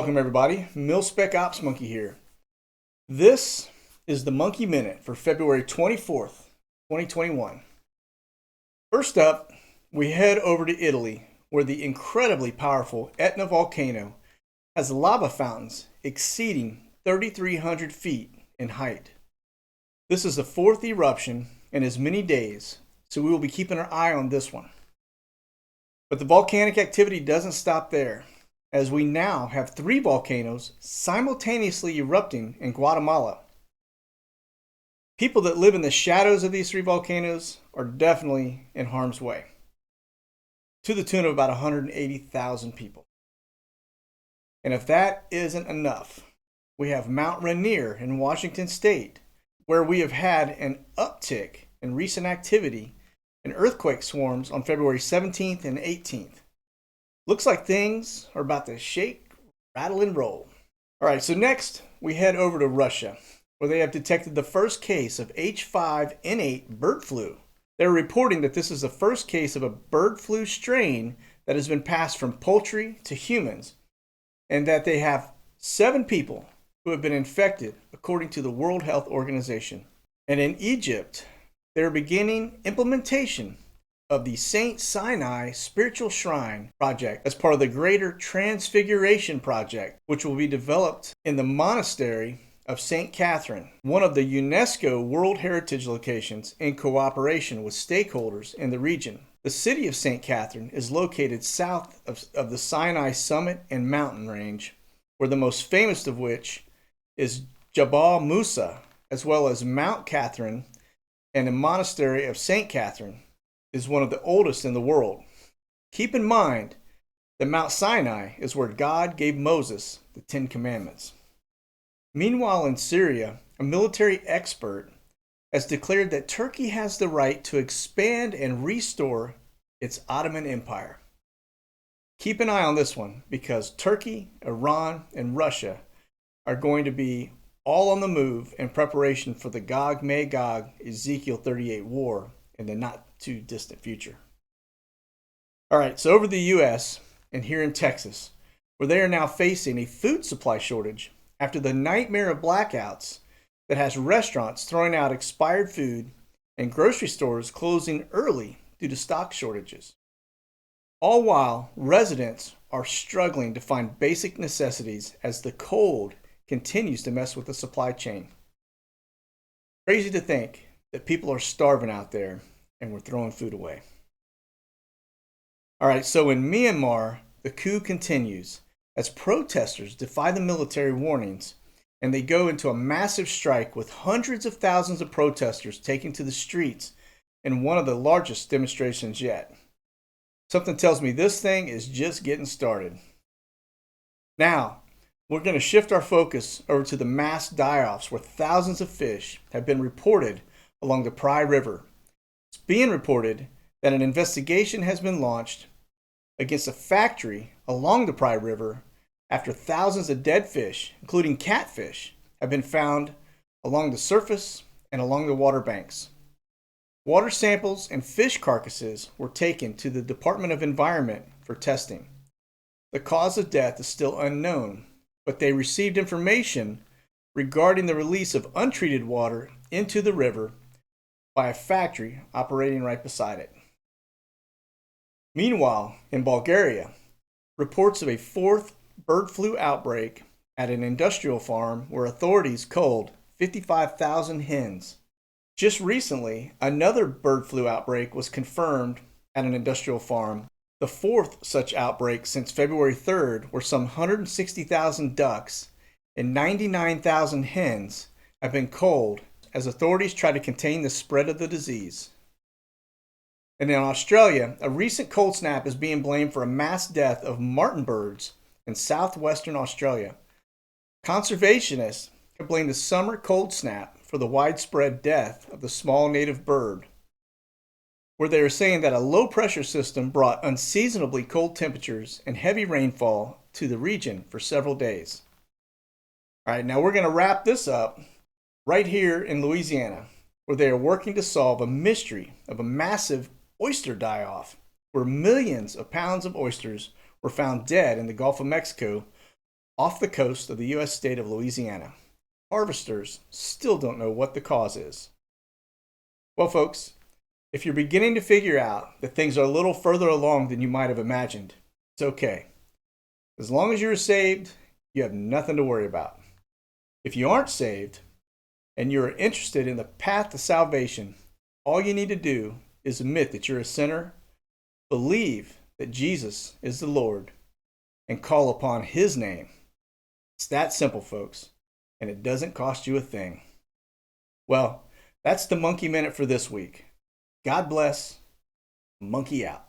Welcome everybody, Mil-Spec Ops Monkey here. This is the Monkey Minute for February 24th, 2021. First up, we head over to Italy, where the incredibly powerful Etna volcano has lava fountains exceeding 3,300 feet in height. This is the fourth eruption in as many days, so we will be keeping our eye on this one. But the volcanic activity doesn't stop there, as we now have 3 volcanoes simultaneously erupting in Guatemala. People that live in the shadows of these 3 volcanoes are definitely in harm's way, to the tune of about 180,000 people. And if that isn't enough, we have Mount Rainier in Washington State, where we have had an uptick in recent activity and earthquake swarms on February 17th and 18th. Looks like things are about to shake, rattle, and roll. All right, so next we head over to Russia, where they have detected the first case of H5N8 bird flu. They're reporting that this is the first case of a bird flu strain that has been passed from poultry to humans, and that they have 7 people who have been infected, according to the World Health Organization. And in Egypt, they're beginning implementation of the St. Sinai Spiritual Shrine project as part of the Greater Transfiguration Project, which will be developed in the monastery of St. Catherine, one of the UNESCO World Heritage locations, in cooperation with stakeholders in the region. The city of St. Catherine is located south of the Sinai summit and mountain range, where the most famous of which is Jabal Musa, as well as Mount Catherine, and the monastery of St. Catherine is one of the oldest in the world. Keep in mind that Mount Sinai is where God gave Moses the 10 Commandments. Meanwhile, in Syria, a military expert has declared that Turkey has the right to expand and restore its Ottoman Empire. Keep an eye on this one, because Turkey, Iran, and Russia are going to be all on the move in preparation for the Gog-Magog Ezekiel 38 war in the not too distant future. All right, so over the U.S. and here in Texas, where they are now facing a food supply shortage after the nightmare of blackouts that has restaurants throwing out expired food and grocery stores closing early due to stock shortages. All while residents are struggling to find basic necessities as the cold continues to mess with the supply chain. Crazy to think that people are starving out there and we're throwing food away. All right, so in Myanmar, the coup continues as protesters defy the military warnings, and they go into a massive strike with hundreds of thousands of protesters taking to the streets in one of the largest demonstrations yet. Something tells me this thing is just getting started. Now, we're going to shift our focus over to the mass die-offs, where thousands of fish have been reported along the Prai River. It's being reported that an investigation has been launched against a factory along the Prai River after thousands of dead fish, including catfish, have been found along the surface and along the water banks. Water samples and fish carcasses were taken to the Department of Environment for testing. The cause of death is still unknown, but they received information regarding the release of untreated water into the river by a factory operating right beside it. Meanwhile, in Bulgaria, reports of a 4th bird flu outbreak at an industrial farm where authorities culled 55,000 hens. Just recently, another bird flu outbreak was confirmed at an industrial farm, the 4th such outbreak since February 3rd, where some 160,000 ducks and 99,000 hens have been culled as authorities try to contain the spread of the disease. And in Australia, a recent cold snap is being blamed for a mass death of martin birds in southwestern Australia. Conservationists have blamed the summer cold snap for the widespread death of the small native bird, where they are saying that a low-pressure system brought unseasonably cold temperatures and heavy rainfall to the region for several days. All right, now we're going to wrap this up right here in Louisiana, where they are working to solve a mystery of a massive oyster die-off, where millions of pounds of oysters were found dead in the Gulf of Mexico Off the coast of the U.S. state of Louisiana, harvesters still don't know what the cause is. Well, folks, if you're beginning to figure out that things are a little further along than you might have imagined, it's okay. As long as you're saved, you have nothing to worry about. If you aren't saved and you're interested in the path to salvation, all you need to do is admit that you're a sinner, believe that Jesus is the Lord, and call upon His name. It's that simple, folks, and it doesn't cost you a thing. Well, that's the Monkey Minute for this week. God bless. Monkey out.